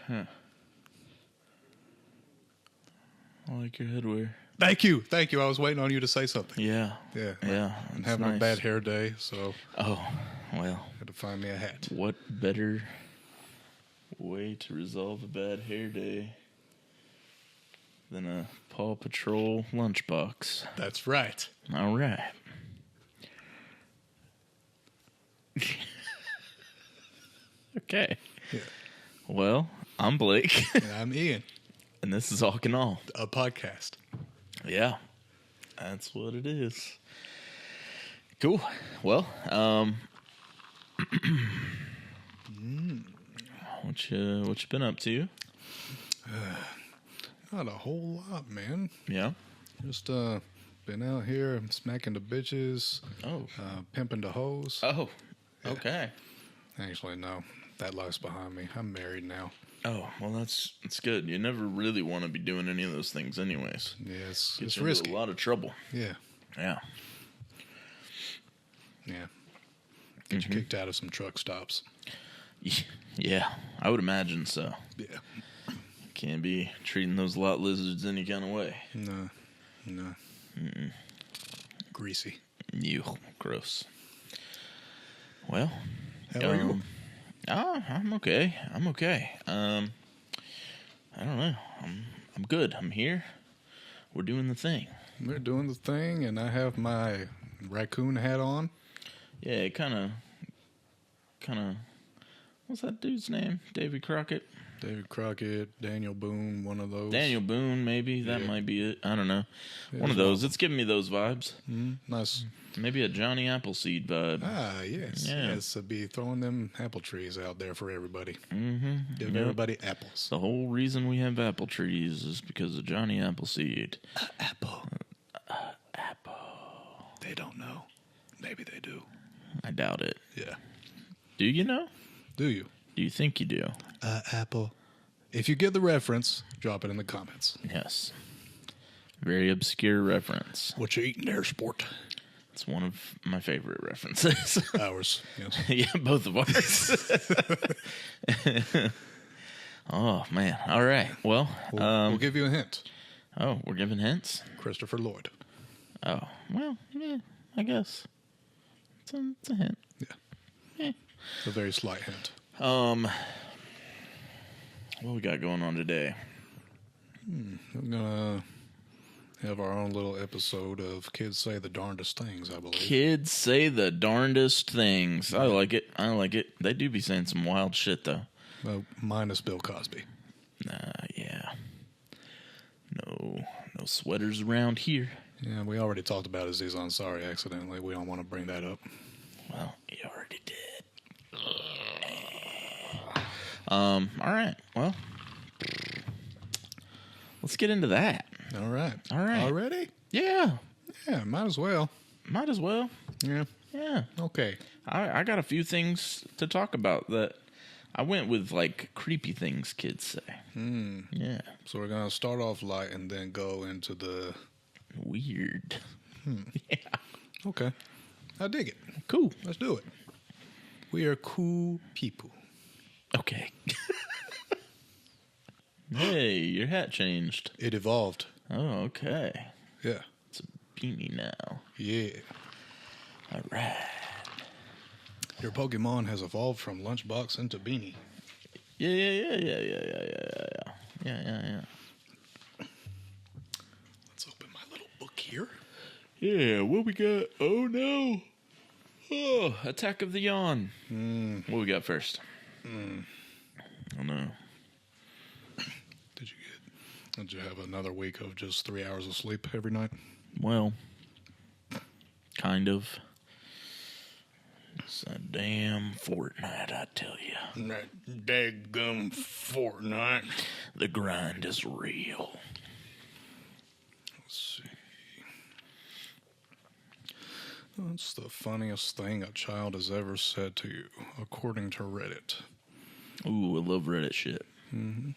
Huh. I like your headwear. Thank you. I was waiting on you to say something. Yeah. Yeah. I'm having a bad hair day, so. Oh, well. Had to find me a hat. What better way to resolve a bad hair day than a Paw Patrol lunchbox? That's right. All right. Okay. Yeah. Well, I'm Blake. And I'm Ian. And this is Awk Awe. A podcast. Yeah. That's what it is. Cool. Well, what you been up to? Not a whole lot, man. Yeah. Just been out here smacking the bitches. Oh. Pimping the hoes. Oh. Yeah. Okay. Actually, no. That life's behind me. I'm married now. Oh, well, that's good. You never really want to be doing any of those things anyways. Yeah, it's Gets risky. a lot of trouble. Yeah. Yeah. Yeah. Get you kicked out of some truck stops. Yeah, I would imagine so. Yeah. Can't be treating those lot lizards any kind of way. No. Mm-mm. Greasy. Ew, gross. Well, how are you? I'm okay. I don't know. I'm good. I'm here. We're doing the thing. We're doing the thing, and I have my raccoon hat on. Yeah, it kind of. What's that dude's name? David Crockett. David Crockett, Daniel Boone, one of those. Daniel Boone, maybe that might be it. I don't know. One of those. It's giving me those vibes. Nice. Maybe a Johnny Appleseed vibe. Ah, yes. Yeah. Yes, I'd be throwing them apple trees out there for everybody. Mm-hmm. Give everybody apples. The whole reason we have apple trees is because of Johnny Appleseed. Apple. Apple. They don't know. Maybe they do. I doubt it. Yeah. Do you know? Do you? Do you think you do? Apple. If you get the reference, drop it in the comments. Yes. Very obscure reference. What you eating there, sport? It's one of my favorite references. Ours, yes. Yeah, both of ours. Oh, man. All right. Well, we'll give you a hint. Oh, we're giving hints? Christopher Lloyd. Oh, well, yeah, I guess. It's a hint. Yeah. Yeah. It's a very slight hint. What we got going on today? We're going to have our own little episode of Kids Say the Darndest Things, I believe. Kids say the darndest things. I like it. They do be saying some wild shit, though. Well, minus Bill Cosby. Yeah. No sweaters around here. Yeah, we already talked about Aziz Ansari accidentally. We don't want to bring that up. Well, you already did. All right. Well, let's get into that. All right. Already? Yeah. Yeah, might as well. Yeah. Okay. I got a few things to talk about that I went with, like, creepy things kids say. Yeah. So we're going to start off light and then go into the... Weird. Yeah. Okay. I dig it. Cool. Let's do it. We are cool people. Okay. Hey, your hat changed. It evolved. Oh, okay. Yeah. It's a beanie now. Yeah. All right. Your Pokemon has evolved from lunchbox into beanie. Yeah. Let's open my little book here. Yeah, what we got? Oh, no. Oh, Attack of the Yawn. What we got first? Oh, no. Did you have another week of just 3 hours of sleep every night? Well, kind of. It's a damn fortnight, I tell you. That daggum fortnight. The grind is real. Let's see. What's the funniest thing a child has ever said to you, according to Reddit? Ooh, I love Reddit shit. Mm-hmm.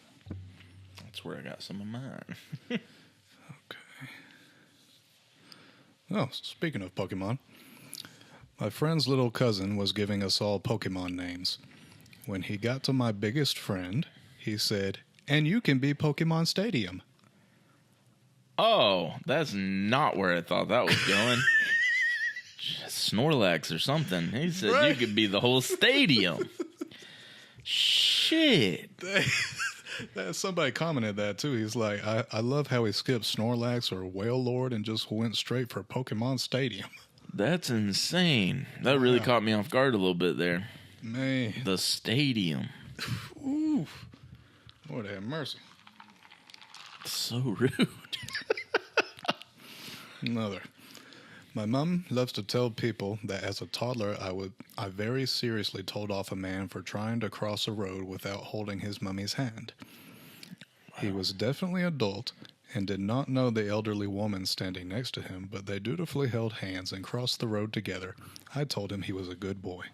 That's where I got some of mine. Okay. Oh, speaking of Pokemon, my friend's little cousin was giving us all Pokemon names. When he got to my biggest friend, He said, and you can be Pokemon Stadium. Oh, that's not where I thought that was going. Snorlax or something. He said you could be the whole stadium. Shit. Somebody commented that too. He's like, I love how he skipped Snorlax or Whale Lord and just went straight for Pokemon Stadium. That's insane. That really caught me off guard a little bit there. Man. The stadium. Ooh. Lord have mercy. So rude. Another. My mom loves to tell people that as a toddler, I very seriously told off a man for trying to cross a road without holding his mummy's hand. Wow. He was definitely adult and did not know the elderly woman standing next to him, but they dutifully held hands and crossed the road together. I told him he was a good boy.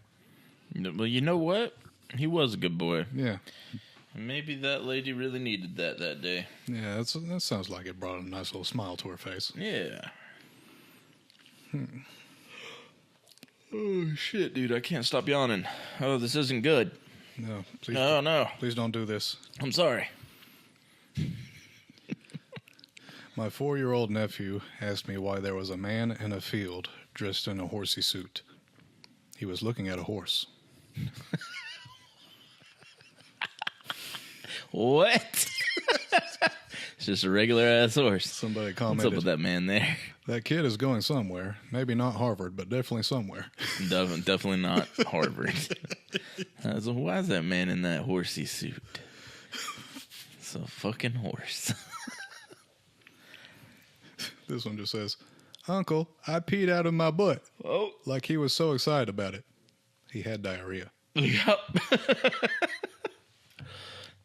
Well, you know what? He was a good boy. Yeah. Maybe that lady really needed that day. Yeah, that sounds like it brought a nice little smile to her face. Yeah. Oh, shit, dude. I can't stop yawning. Oh, this isn't good. No, please. No. Please don't do this. I'm sorry. My 4-year-old nephew asked me why there was a man in a field dressed in a horsey suit. He was looking at a horse. What? It's just a regular ass horse. Somebody commented. What's up with that man there? That kid is going somewhere. Maybe not Harvard, but definitely somewhere. Definitely not Harvard. So why is that man in that horsey suit? It's a fucking horse. This one just says, Uncle, I peed out of my butt. Oh. Like he was so excited about it. He had diarrhea. Yep.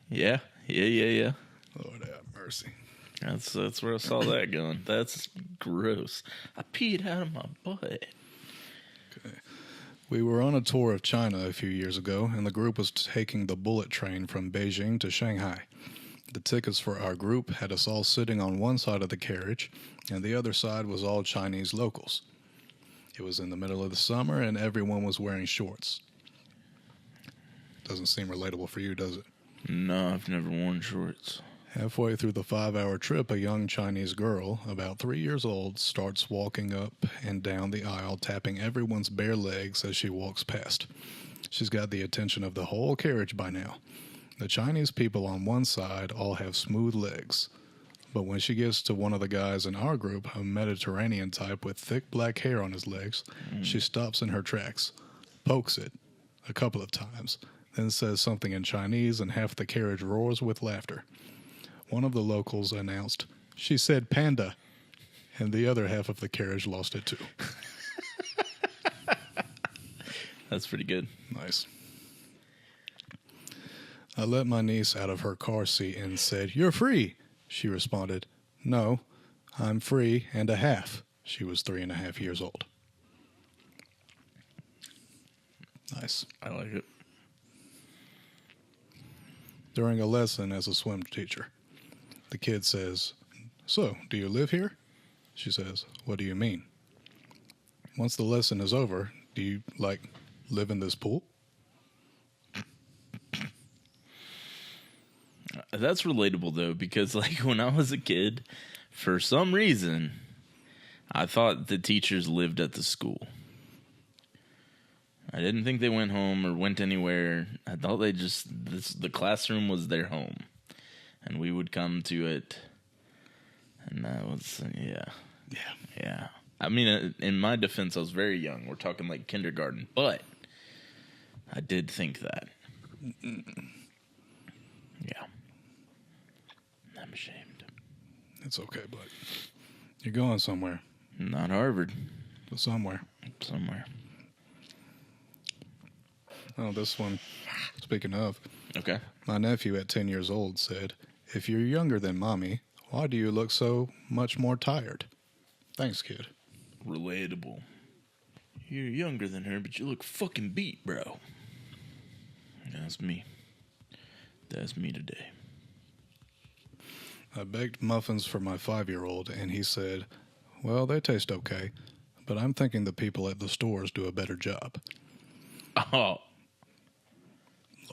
Yeah. Lord have mercy. That's where I saw that going. That's gross. I peed out of my butt. Okay. We were on a tour of China a few years ago, and the group was taking the bullet train from Beijing to Shanghai. The tickets for our group had us all sitting on one side of the carriage, and the other side was all Chinese locals. It was in the middle of the summer, and everyone was wearing shorts. Doesn't seem relatable for you, does it? No, I've never worn shorts. Halfway through the 5-hour trip, a young Chinese girl, about 3 years old, starts walking up and down the aisle, tapping everyone's bare legs as she walks past. She's got the attention of the whole carriage by now. The Chinese people on one side all have smooth legs. But when she gets to one of the guys in our group, a Mediterranean type with thick black hair on his legs, she stops in her tracks, pokes it a couple of times, then says something in Chinese, and half the carriage roars with laughter. One of the locals announced, "She said panda," and the other half of the carriage lost it too. That's pretty good. Nice. I let my niece out of her car seat and said, "You're free." She responded, "No, I'm free and a half." She was 3.5 years old. Nice. I like it. During a lesson as a swim teacher, the kid says, "So, do you live here?" She says, "What do you mean?" Once the lesson is over, do you, live in this pool? That's relatable, though, because, when I was a kid, for some reason, I thought the teachers lived at the school. I didn't think they went home or went anywhere. I thought the classroom was their home. And we would come to it. And that was, yeah. I mean, in my defense, I was very young. We're talking kindergarten. But I did think that. Yeah. I'm ashamed. It's okay, bud. You're going somewhere. Not Harvard. But somewhere. Somewhere. Oh, this one, speaking of. Okay. My nephew at 10 years old said, "If you're younger than Mommy, why do you look so much more tired?" Thanks, kid. Relatable. You're younger than her, but you look fucking beat, bro. That's me. That's me today. I baked muffins for my 5-year-old, and he said, "Well, they taste okay, but I'm thinking the people at the stores do a better job." Oh.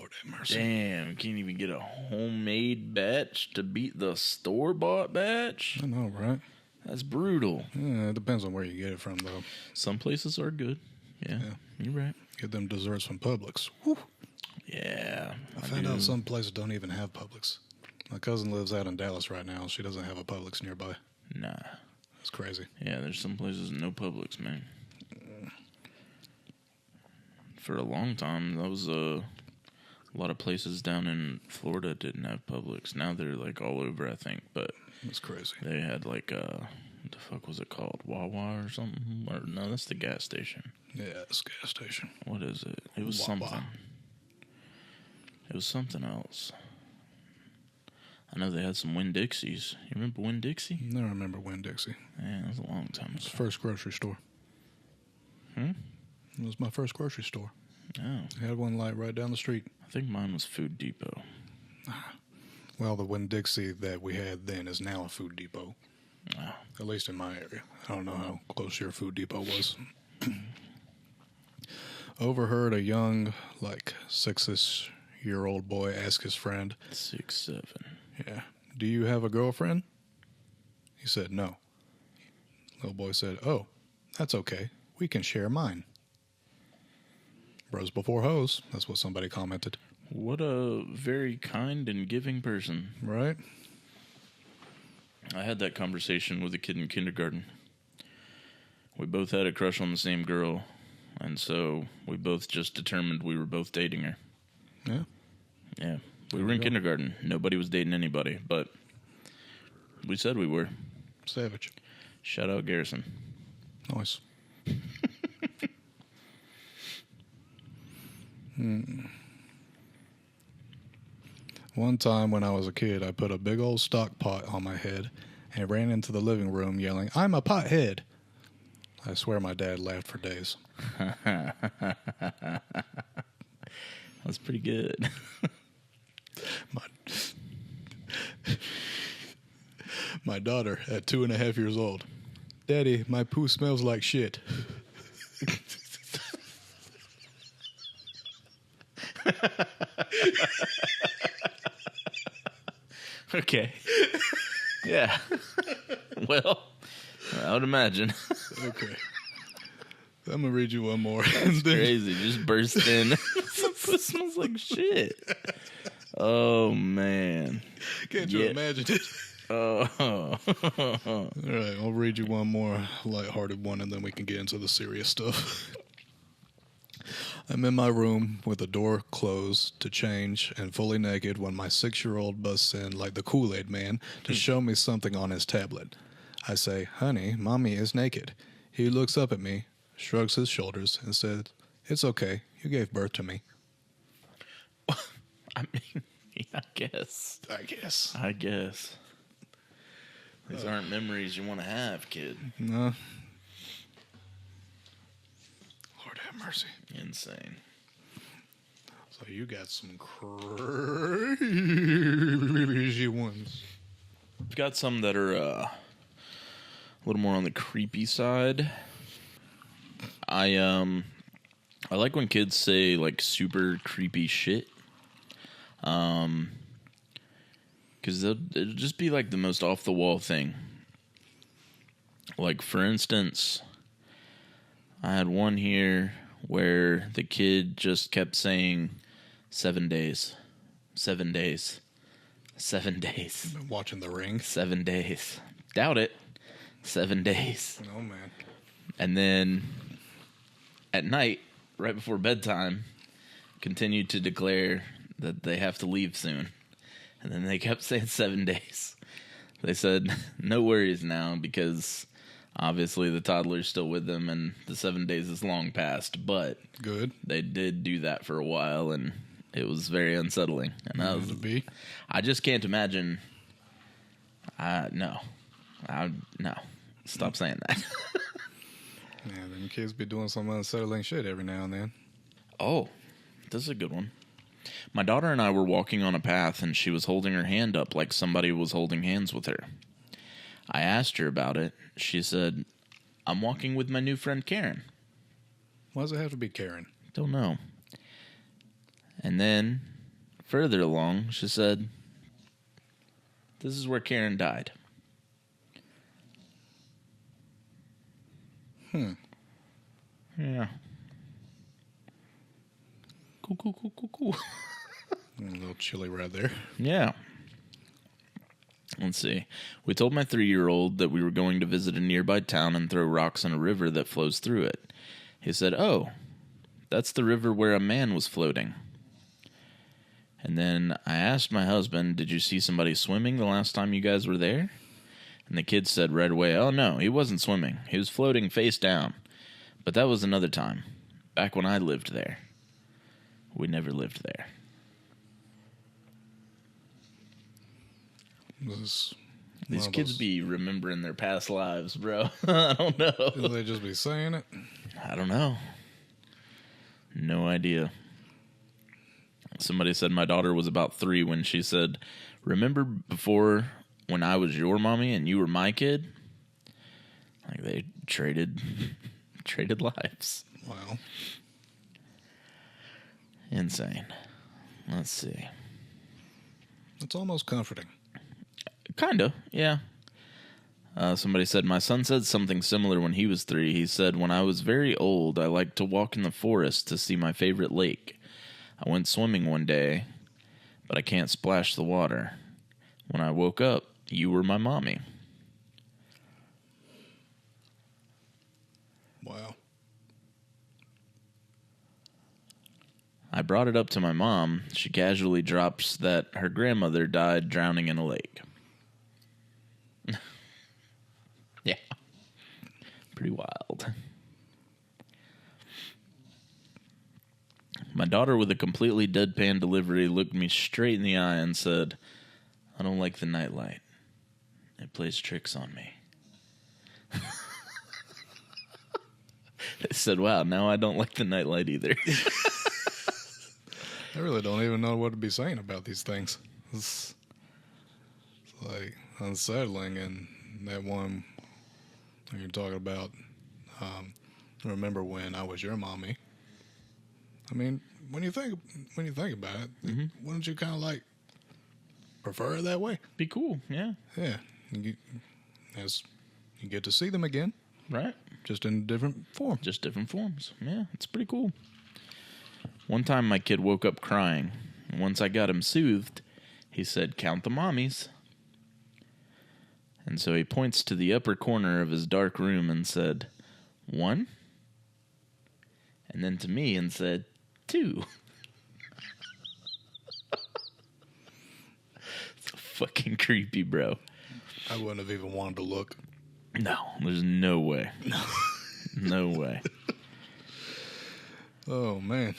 Lord have mercy. Damn, can't even get a homemade batch to beat the store-bought batch? I know, right? That's brutal. Yeah, it depends on where you get it from, though. Some places are good. Yeah, you're right. Get them desserts from Publix. Whew. Yeah. I found out some places don't even have Publix. My cousin lives out in Dallas right now. She doesn't have a Publix nearby. Nah. It's crazy. Yeah, there's some places no Publix, man. For a long time, that was a lot of places down in Florida didn't have Publix. Now they're like all over, I think. But it's crazy. They had like what the fuck was it called? Wawa or something? Or no, that's the gas station. Yeah, it's a gas station. What is it? It was Wawa. something. It was something else. I know they had some Winn-Dixies. You remember Winn-Dixie? I remember Winn-Dixie. Yeah, that was a long time ago. It was the first grocery store. It was my first grocery store. Oh. I had one right down the street. I think mine was Food Depot. Well, the Winn-Dixie that we had then is now a Food Depot. Oh. At least in my area. I don't know how close your Food Depot was. Overheard a young, 6-ish-year-old boy ask his friend. 6, 7. Yeah. Do you have a girlfriend? He said no. Little boy said, oh, that's okay. We can share mine. Bros before hoes. That's what somebody commented. What a very kind and giving person. Right? I had that conversation with a kid in kindergarten. We both had a crush on the same girl, and so we both just determined we were both dating her. Yeah? Yeah. We were in kindergarten. Nobody was dating anybody, but we said we were. Savage. Shout out Garrison. Nice. One time when I was a kid, I put a big old stock pot on my head and ran into the living room yelling, I'm a pothead. I swear my dad laughed for days. That's pretty good. My daughter, at 2.5 years old, Daddy, my poo smells like shit. Okay. Yeah. Well, I would imagine. Okay. I'm going to read you one more. That's crazy. Just burst in. It smells like shit. Oh, man. Can't you imagine it? Oh. All right, I'll read you one more lighthearted one, and then we can get into the serious stuff. I'm in my room with the door closed to change and fully naked when my 6-year-old busts in like the Kool-Aid man to show me something on his tablet. I say, honey, mommy is naked. He looks up at me, shrugs his shoulders, and says, it's okay. You gave birth to me. I mean, I guess. I guess. These aren't memories you want to have, kid. No. Lord have mercy. Insane. So you got some crazy ones. I've got some that are a little more on the creepy side. I like when kids say like super creepy shit. Because it'll just be like the most off the wall thing. Like for instance, I had one here where the kid just kept saying 7 days, 7 days, 7 days. Been watching The Ring. 7 days. Doubt it. 7 days. Oh man. And then at night, right before bedtime, continued to declare that they have to leave soon. And then they kept saying 7 days. They said, no worries now, because obviously the toddler's still with them and the 7 days is long past. But good. They did do that for a while, and it was very unsettling. And I just can't imagine. No. Stop saying that. Yeah, them kids be doing some unsettling shit every now and then. Oh, this is a good one. My daughter and I were walking on a path, and she was holding her hand up like somebody was holding hands with her. I asked her about it. She said, I'm walking with my new friend Karen. Why does it have to be Karen? Don't know. And then further along, she said, "This is where Karen died." Yeah. Cool. A little chilly right there. Yeah. Let's see. We told my 3-year-old that we were going to visit a nearby town and throw rocks in a river that flows through it. He said, "Oh, that's the river where a man was floating." And then I asked my husband, "Did you see somebody swimming the last time you guys were there?" And the kid said right away, "Oh, no, he wasn't swimming. He was floating face down. But that was another time, back when I lived there." We never lived there. These kids be remembering their past lives, bro. I don't know. Will they just be saying it? I don't know. No idea. Somebody said my daughter was about 3 when she said, "Remember before when I was your mommy and you were my kid?" Like they traded lives. Wow. Insane. Let's see. It's almost comforting. Kinda, yeah. Somebody said, my son said something similar when he was 3. He said, "When I was very old, I liked to walk in the forest to see my favorite lake. I went swimming one day, but I can't splash the water. When I woke up, you were my mommy." Wow. I brought it up to my mom. She casually drops that her grandmother died drowning in a lake. Yeah. Pretty wild. My daughter, with a completely deadpan delivery, looked me straight in the eye and said, "I don't like the nightlight. It plays tricks on me." I said, "Wow, now I don't like the nightlight either." I really don't even know what to be saying about these things. It's like unsettling, and that one you're talking about, remember when I was your mommy. I mean, when you think about it, wouldn't you kind of like prefer it that way? Be cool, yeah. Yeah, as you get to see them again, Right. just in a different form. Just different forms. Yeah, it's pretty cool. One time my kid woke up crying. And once I got him soothed, he said, "Count the mommies." And so he points to the upper corner of his dark room and said, "1." And then to me and said, 2. It's fucking creepy, bro. I wouldn't have even wanted to look. No, there's no way. No. No way. Oh, man.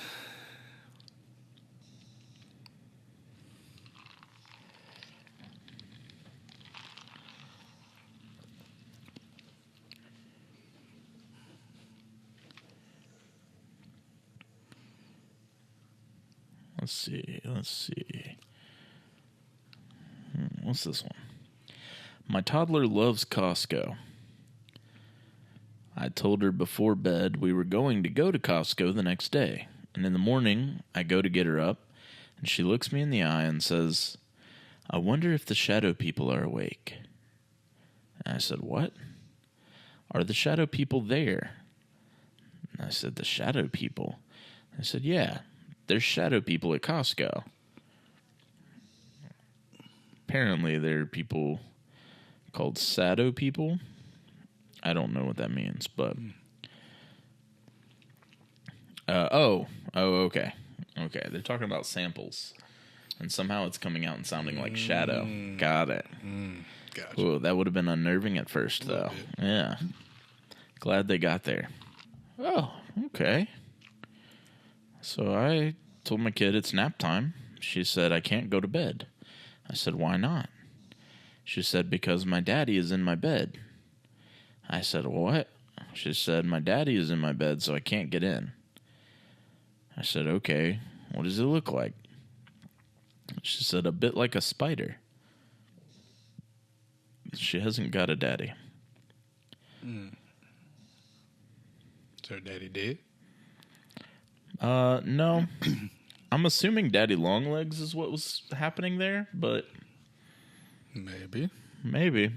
Let's see. What's this one? My toddler loves Costco. I told her before bed we were going to go to Costco the next day. And in the morning, I go to get her up, and she looks me in the eye and says, "I wonder if the shadow people are awake." And I said, "What? Are the shadow people there?" And I said, "The shadow people?" I said, "Yeah, there's shadow people at Costco." Apparently, there are people called Sado people. I don't know what that means, but... okay. Okay, they're talking about samples. And somehow it's coming out and sounding like shadow. Got it. Gotcha. Ooh, that would have been unnerving at first, though. Yeah. Glad they got there. Oh, okay. So I told my kid it's nap time. She said, "I can't go to bed." I said, "Why not?" She said, "Because my daddy is in my bed." I said, "What?" She said, "My daddy is in my bed, so I can't get in." I said, "Okay, what does it look like?" She said, "A bit like a spider." She hasn't got a daddy. Is her daddy dead? No. I'm assuming Daddy Longlegs is what was happening there, but Maybe. maybe.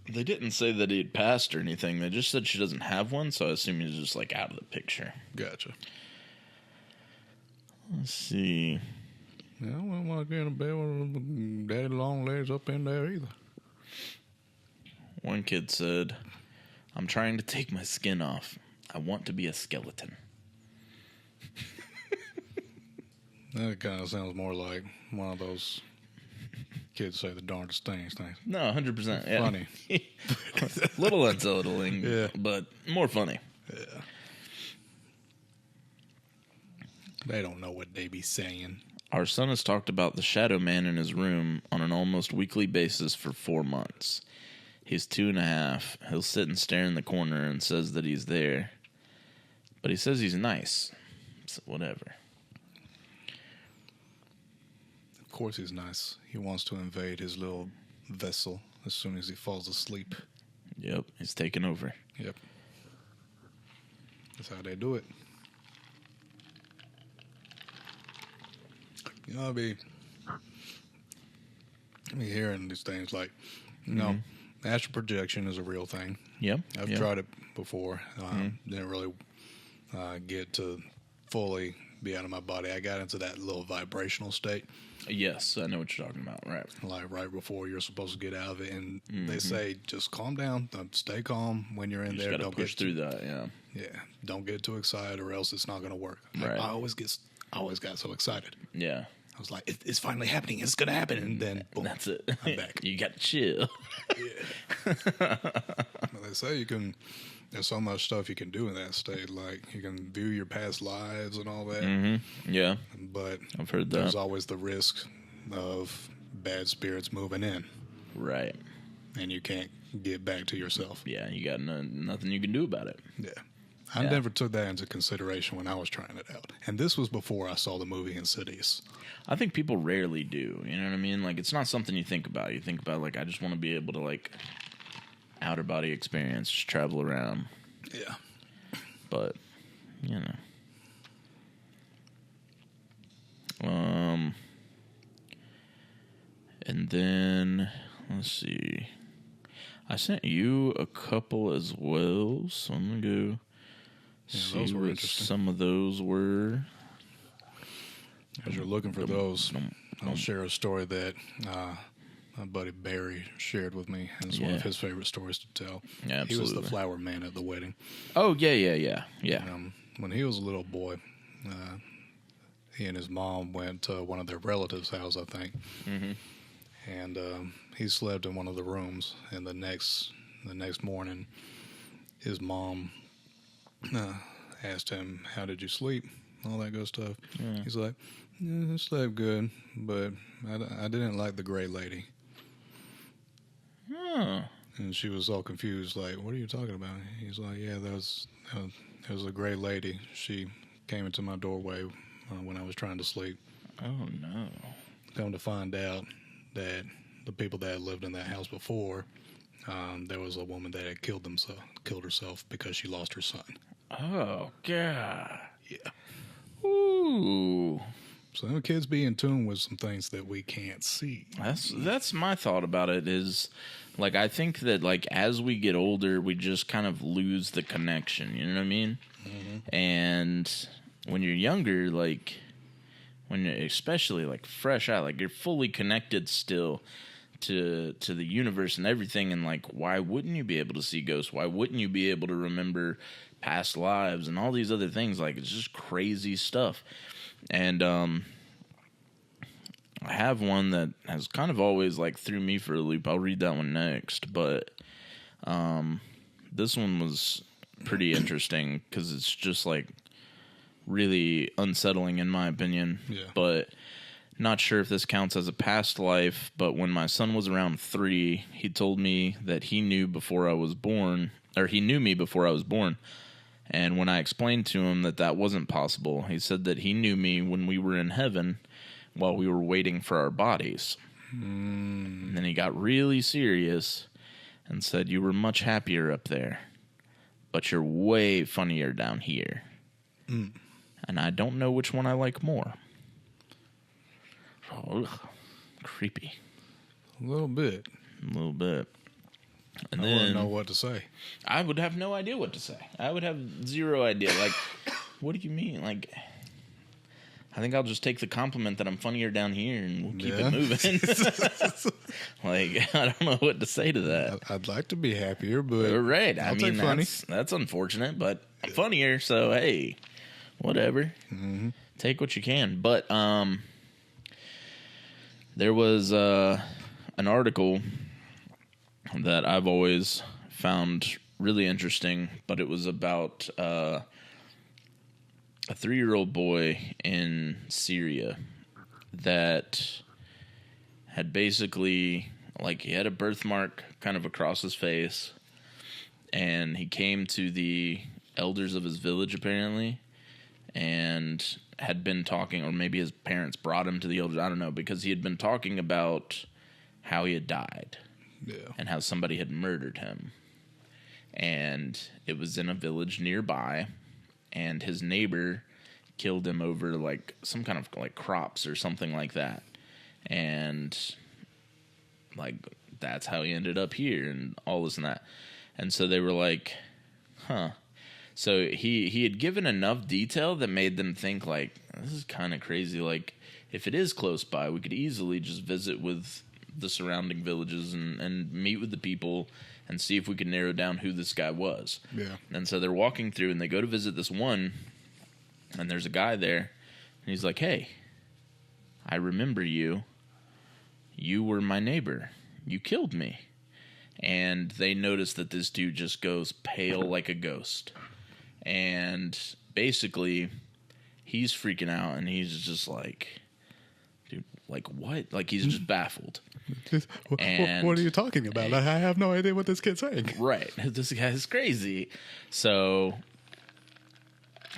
They didn't say that he had passed or anything. They just said she doesn't have one, so I assume he's just like out of the picture. Gotcha. Let's see. Yeah, I wouldn't want to get in a bed with Daddy Longlegs up in there either. One kid said, "I'm trying to take my skin off. I want to be a skeleton." That kind of sounds more like one of those kids say the darndest things. No, 100%. Yeah. Funny. Little unsettling, Yeah. but more funny. Yeah. They don't know what they be saying. Our son has talked about the shadow man in his room on an almost weekly basis for 4 months. He's 2.5. He'll sit and stare in the corner and says that he's there. But he says he's nice. So whatever. Of course he's nice. He wants to invade his little vessel as soon as he falls asleep. Yep, he's taking over. Yep. That's how they do it. You know, I'll be hearing these things like, you know, astral projection is a real thing. Yep. I've tried it before. Didn't really get to fully be out of my body. I got into that little vibrational state. Yes, I know what you're talking about. Right. Like right before you're supposed to get out of it. And they say, just calm down. Stay calm when you're in there. Just gotta push through that, yeah. Yeah. Don't get too excited or else it's not going to work. Right. I always got so excited. Yeah. I was like, it's finally happening. It's going to happen. And then, boom. That's it. I'm back. You got to chill. Yeah. Well, they say there's so much stuff you can do in that state. Like, you can view your past lives and all that. Yeah. But I've heard that. there's always the risk of bad spirits moving in. Right. And you can't get back to yourself. Yeah, you got nothing you can do about it. Yeah. I never took that into consideration when I was trying it out. And this was before I saw the movie Insidious. I think people rarely do. You know what I mean? Like, it's not something you think about. You think about, like, I just want to be able to, like, outer body experience, just travel around. Yeah. But, you know. And then, let's see. I sent you a couple as well, so I'm going to go see what some of those were. As you're looking for those, I'll share a story that my buddy Barry shared with me, and it's one of his favorite stories to tell. Yeah, absolutely. He was the flower man at the wedding. Oh, yeah. When he was a little boy, he and his mom went to one of their relatives' house, I think. And he slept in one of the rooms, and the next morning, his mom asked him, "How did you sleep?" All that good stuff. Yeah. He's like, "I slept good, but I didn't like the gray lady." And she was all confused, like, "What are you talking about?" He's like, "Yeah, there was a gray lady. She came into my doorway when I was trying to sleep." Oh, no. Come to find out that the people that had lived in that house before, there was a woman that had killed herself because she lost her son. Oh, God. Yeah. Ooh. So them kids be in tune with some things that we can't see. That's my thought about it is, like, I think that, like, as we get older, we just kind of lose the connection, you know what I mean? And when you're younger, like, when you're especially, like, fresh out, like, you're fully connected still to the universe and everything, and, like, why wouldn't you be able to see ghosts? Why wouldn't you be able to remember past lives and all these other things? Like, it's just crazy stuff. And I have one that has kind of always, like, threw me for a loop. I'll read that one next, but this one was pretty interesting because it's just, like, really unsettling in my opinion. Yeah. But not sure if this counts as a past life, but when my son was around 3, he told me that he knew me before I was born. And when I explained to him that wasn't possible, he said that he knew me when we were in heaven while we were waiting for our bodies. And then he got really serious and said, "You were much happier up there, but you're way funnier down here." And I don't know which one I like more. Ugh, creepy. A little bit. A little bit. And I then wouldn't know what to say. I would have no idea what to say. I would have zero idea. Like, what do you mean? Like, I think I'll just take the compliment that I'm funnier down here and we'll keep it moving. Like, I don't know what to say to that. I'd like to be happier, but right. I'll take funny. That's unfortunate, but I'm funnier, so hey, whatever. Mm-hmm. Take what you can. But there was an article that I've always found really interesting, but it was about a 3-year-old boy in Syria that had basically, like, he had a birthmark kind of across his face, and he came to the elders of his village, apparently, and had been talking, or maybe his parents brought him to the elders, I don't know, because he had been talking about how he had died. Yeah. And how somebody had murdered him. And it was in a village nearby, and his neighbor killed him over, like, some kind of, like, crops or something like that. And, like, that's how he ended up here and all this and that. And so they were like, huh. So he had given enough detail that made them think, like, this is kind of crazy. Like, if it is close by, we could easily just visit with the surrounding villages and meet with the people and see if we could narrow down who this guy was. Yeah. And so they're walking through and they go to visit this one, and there's a guy there, and he's like, hey, I remember you. You were my neighbor. You killed me. And they notice that this dude just goes pale like a ghost. And basically, he's freaking out, and he's just like, dude, like, what? Like, he's just baffled. And what are you talking about? I have no idea what this kid's saying. Right. This guy's crazy. So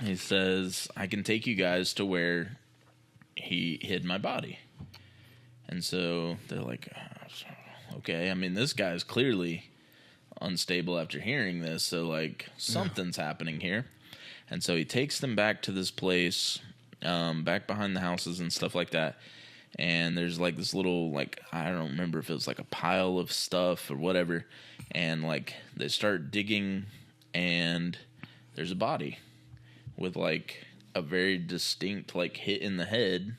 he says, I can take you guys to where he hid my body. And so they're like, okay. I mean, this guy's clearly unstable after hearing this. So, like, something's happening here. And so he takes them back to this place, back behind the houses and stuff like that. And there's, like, this little, like, I don't remember if it was, like, a pile of stuff or whatever. And, like, they start digging, and there's a body with, like, a very distinct, like, hit in the head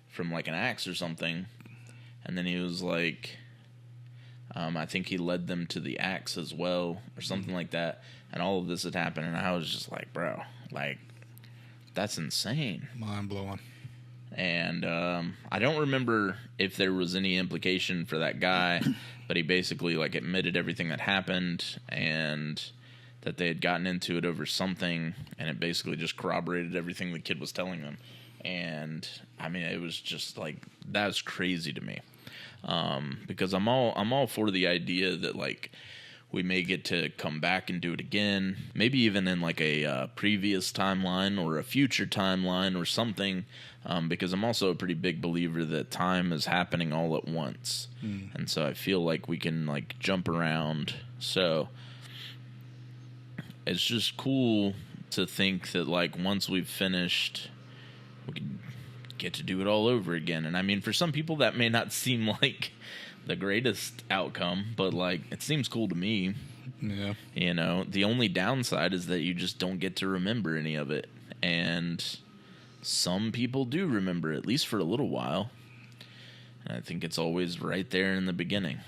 from, like, an axe or something. And then he was, like, I think he led them to the axe as well or something like that. And all of this had happened, and I was just like, bro, like, that's insane. Mind-blowing. And I don't remember if there was any implication for that guy, but he basically, like, admitted everything that happened and that they had gotten into it over something, and it basically just corroborated everything the kid was telling them. And I mean, it was just like, that's crazy to me, because I'm all for the idea that, like, we may get to come back and do it again, maybe even in, like, a previous timeline or a future timeline or something, because I'm also a pretty big believer that time is happening all at once. And so I feel like we can, like, jump around. So it's just cool to think that, like, once we've finished, we can get to do it all over again. And I mean, for some people that may not seem like the greatest outcome, but, like, it seems cool to me. Yeah. You know, the only downside is that you just don't get to remember any of it. And some people do remember, at least for a little while. And I think it's always right there in the beginning.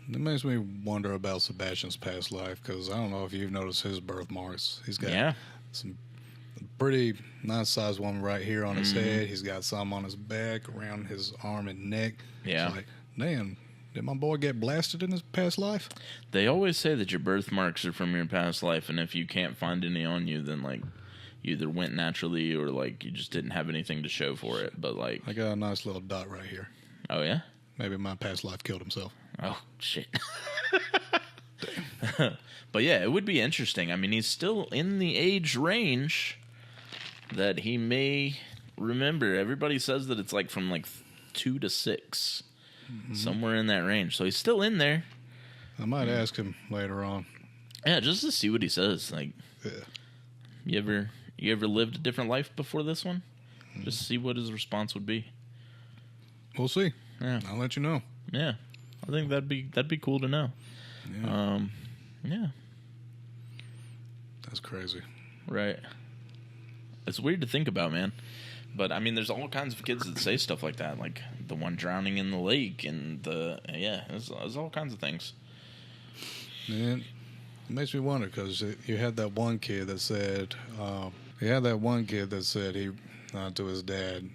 It makes me wonder about Sebastian's past life, because I don't know if you've noticed his birthmarks. He's got some pretty nice sized one right here on his head. He's got some on his back, around his arm and neck. Yeah. It's like, damn, did my boy get blasted in his past life? They always say that your birthmarks are from your past life, and if you can't find any on you, then, like, you either went naturally or, like, you just didn't have anything to show for it. But, like, I got a nice little dot right here. Oh, yeah? Maybe my past life killed himself. Oh, shit. But, yeah, it would be interesting. I mean, he's still in the age range that he may remember. Everybody says that it's, like, from, like, 2 to 6. Somewhere in that range. So he's still in there. I might ask him later on. Yeah, just to see what he says. Like, Yeah. you You ever lived a different life before this one? Just see what his response would be. We'll see. Yeah, I'll let you know. Yeah, I think that'd be cool to know. Yeah. Yeah. That's crazy. Right. It's weird to think about, man. But I mean, there's all kinds of kids that say stuff like that, like the one drowning in the lake, and there's all kinds of things. Man, it makes me wonder because you had that one kid that said, he to his dad,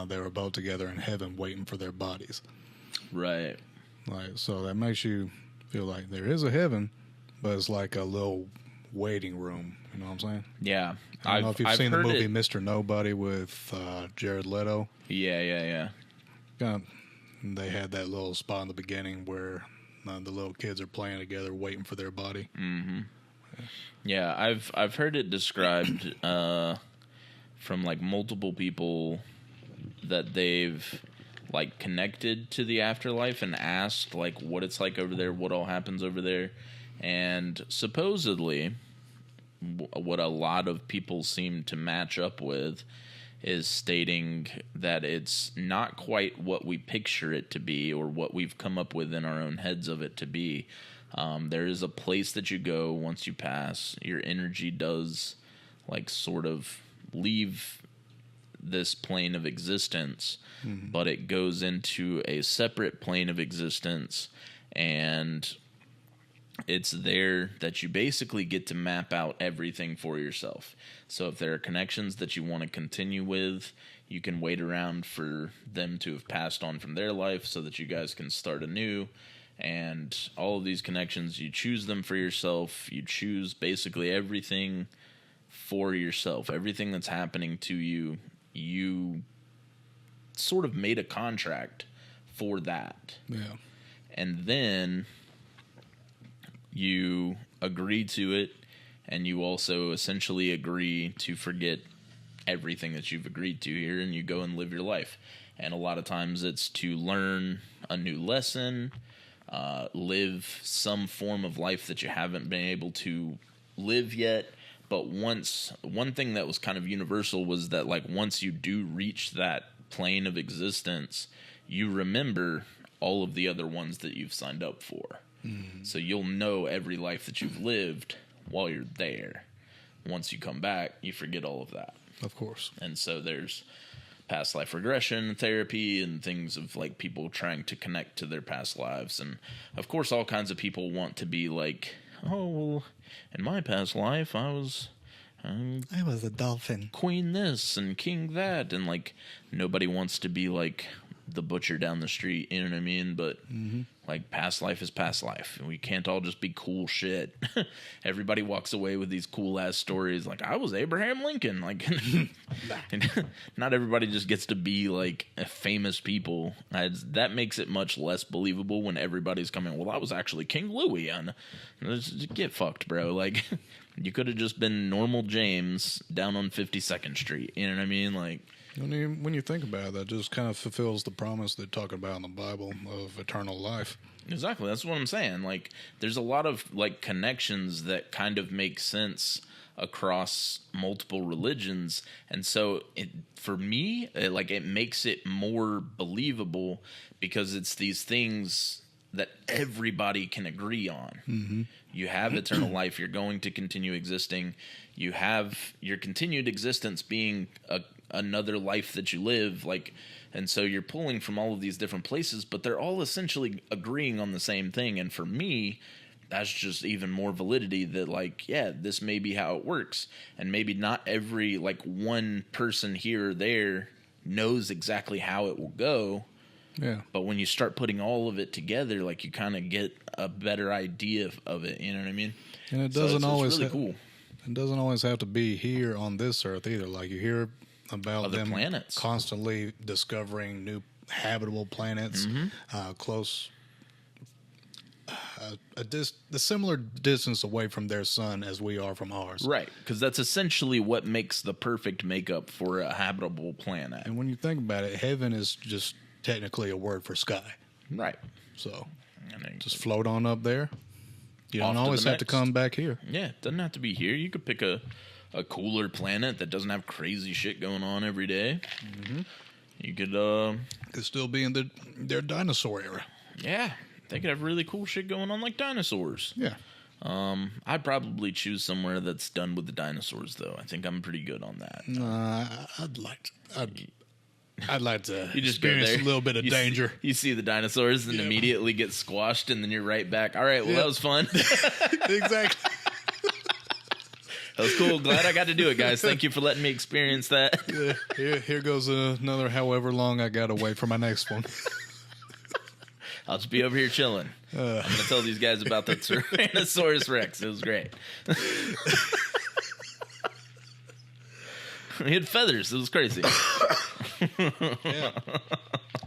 they were both together in heaven waiting for their bodies. Right. Like, so that makes you feel like there is a heaven, but it's like a little waiting room. You know what I'm saying? Yeah. I don't know if you've seen the movie Mr. Nobody with Jared Leto. Yeah. They had that little spot in the beginning where the little kids are playing together, waiting for their body. Mm-hmm. Yeah, I've heard it described from like multiple people that they've like connected to the afterlife and asked like what it's like over there, what all happens over there, and supposedly what a lot of people seem to match up with is stating that it's not quite what we picture it to be or what we've come up with in our own heads of it to be. There is a place that you go once you pass. Your energy does like sort of leave this plane of existence, but it goes into a separate plane of existence, and it's there that you basically get to map out everything for yourself. So if there are connections that you want to continue with, you can wait around for them to have passed on from their life so that you guys can start anew. And all of these connections, you choose them for yourself. You choose basically everything for yourself. Everything that's happening to you, you sort of made a contract for that. Yeah. And then you agree to it, and you also essentially agree to forget everything that you've agreed to here, and you go and live your life. And a lot of times it's to learn a new lesson, live some form of life that you haven't been able to live yet. But one thing that was kind of universal was that like once you do reach that plane of existence, you remember all of the other ones that you've signed up for. So you'll know every life that you've lived while you're there. Once you come back, you forget all of that. Of course. And so there's past life regression therapy and things of like people trying to connect to their past lives. And of course, all kinds of people want to be like, oh, well, in my past life, I was a dolphin. Queen this and king that. And like nobody wants to be like the butcher down the street, you know what I mean? But like past life is past life. We can't all just be cool shit. Everybody walks away with these cool ass stories like I was Abraham Lincoln. Like and not everybody just gets to be like a famous people. That makes it much less believable when everybody's coming, well, I was actually King Louis. And get fucked, bro. Like you could have just been normal James down on 52nd Street. You know what I mean? Like when you think about it, that just kind of fulfills the promise they talk about in the Bible of eternal life. Exactly. That's what I'm saying. Like, there's a lot of, like, connections that kind of make sense across multiple religions. And so, for me, it makes it more believable because it's these things that everybody can agree on. Mm-hmm. You have eternal life. You're going to continue existing. You have your continued existence being another life that you live, like, and so you're pulling from all of these different places, but they're all essentially agreeing on the same thing. And for me, that's just even more validity that, like, yeah, this may be how it works. And maybe not every, like, one person here or there knows exactly how it will go. Yeah. But when you start putting all of it together, like, you kind of get a better idea of it. You know what I mean? And it doesn't always really cool. It doesn't always have to be here on this earth either. Like, you hear about other them planets constantly discovering new habitable planets, close, the similar distance away from their sun as we are from ours. Right, because that's essentially what makes the perfect makeup for a habitable planet. And when you think about it, heaven is just technically a word for sky. Right. So just float on up there. You don't always have to come back here. Yeah, it doesn't have to be here. You could pick a a cooler planet that doesn't have crazy shit going on every day. Mm-hmm. You could still be in their dinosaur era. Yeah, they could have really cool shit going on like dinosaurs. Yeah. I'd probably choose somewhere that's done with the dinosaurs, though. I think I'm pretty good on that. I'd like to you just experience go there, a little bit of danger. You see the dinosaurs and immediately get squashed, and then you're right back. All right, well, that was fun. Exactly. That was cool. Glad I got to do it, guys. Thank you for letting me experience that. Here goes another however long I got to wait for my next one. I'll just be over here chilling. I'm going to tell these guys about the Tyrannosaurus Rex. It was great. He had feathers. It was crazy. Yeah,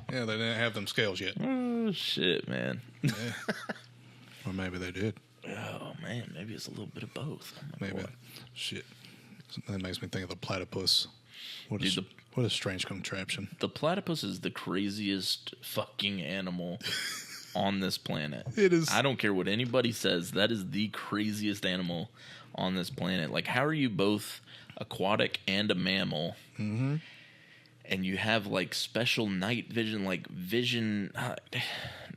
they didn't have them scales yet. Oh, shit, man. Yeah. Or maybe they did. Oh, man. Maybe it's a little bit of both. Maybe. Shit. That makes me think of the platypus. What a strange contraption. The platypus is the craziest fucking animal on this planet. It is. I don't care what anybody says. That is the craziest animal on this planet. Like, how are you both aquatic and a mammal? Mm-hmm. And you have, like, special night vision,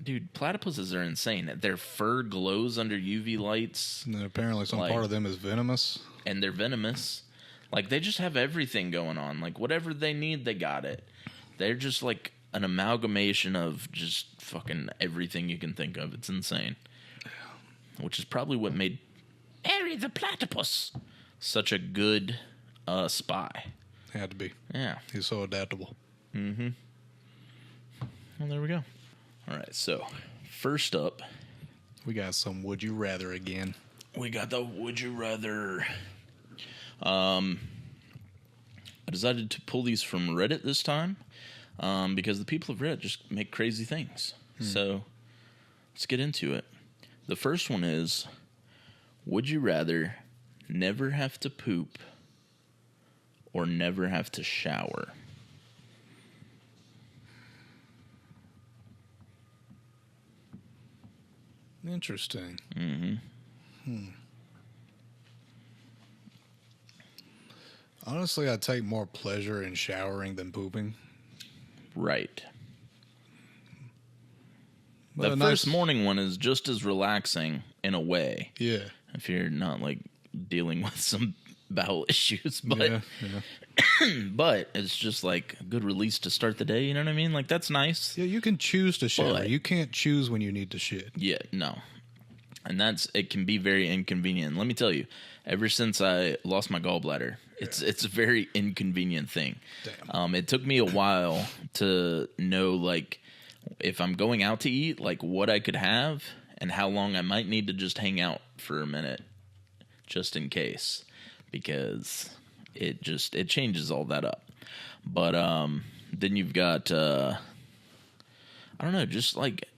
dude, platypuses are insane. Their fur glows under UV lights. And then apparently some part of them is venomous. And they're venomous. Like, they just have everything going on. Like, whatever they need, they got it. They're just, like, an amalgamation of just fucking everything you can think of. It's insane. Which is probably what made Harry the Platypus such a good spy. Had to be. Yeah. He's so adaptable. Mm-hmm. Well, there we go. All right, so first up, we got some Would You Rather again. We got the Would You Rather. I decided to pull these from Reddit this time because the people of Reddit just make crazy things. So let's get into it. The first one is, would you rather never have to poop or never have to shower? Interesting. Mm-hmm. Honestly, I take more pleasure in showering than pooping. Right. But the first morning one is just as relaxing in a way. Yeah. If you're not, like, dealing with some bowel issues. But, but it's just, like, a good release to start the day. You know what I mean? Like, that's nice. Yeah, you can choose to shower. But, you can't choose when you need to shit. Yeah, no. And it can be very inconvenient. Let me tell you, ever since I lost my gallbladder, it's a very inconvenient thing. Damn. It took me a while to know, like, if I'm going out to eat, like, what I could have and how long I might need to just hang out for a minute just in case, because it changes all that up. But then you've got I don't know, just like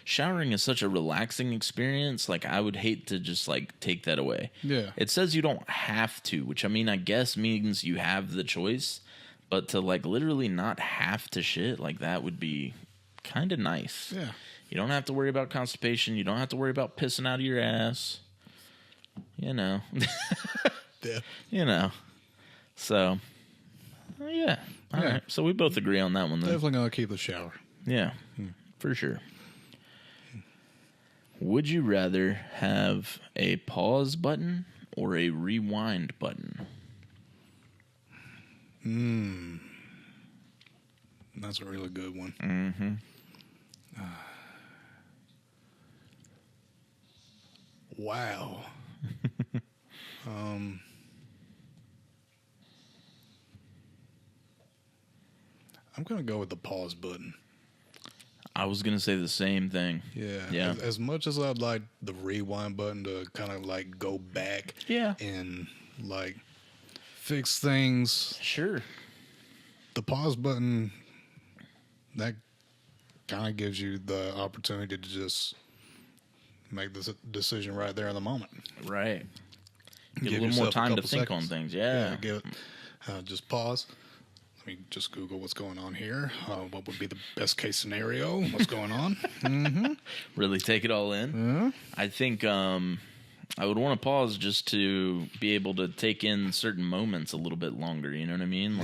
showering is such a relaxing experience. Like, I would hate to just, like, take that away. Yeah. It says you don't have to, which, I mean, I guess means you have the choice. But to, like, literally not have to shit, like, that would be kind of nice. Yeah. You don't have to worry about constipation. You don't have to worry about pissing out of your ass. You know. Yeah. You know. So, yeah. All right. So we both agree on that one then. Definitely going to keep the shower. Yeah, for sure. Would you rather have a pause button or a rewind button? That's a really good one. Mm-hmm. Wow. I'm going to go with the pause button. I was going to say the same thing. Yeah. As much as I'd like the rewind button to kind of, like, go back and, like, fix things. Sure. The pause button, that kind of gives you the opportunity to just make the decision right there in the moment. Right. Get a little more time to think on things. Yeah. Just pause. Let me just Google what's going on here. What would be the best case scenario? What's going on? Mm-hmm. Really take it all in. Mm-hmm. I think I would want to pause just to be able to take in certain moments a little bit longer. You know what I mean?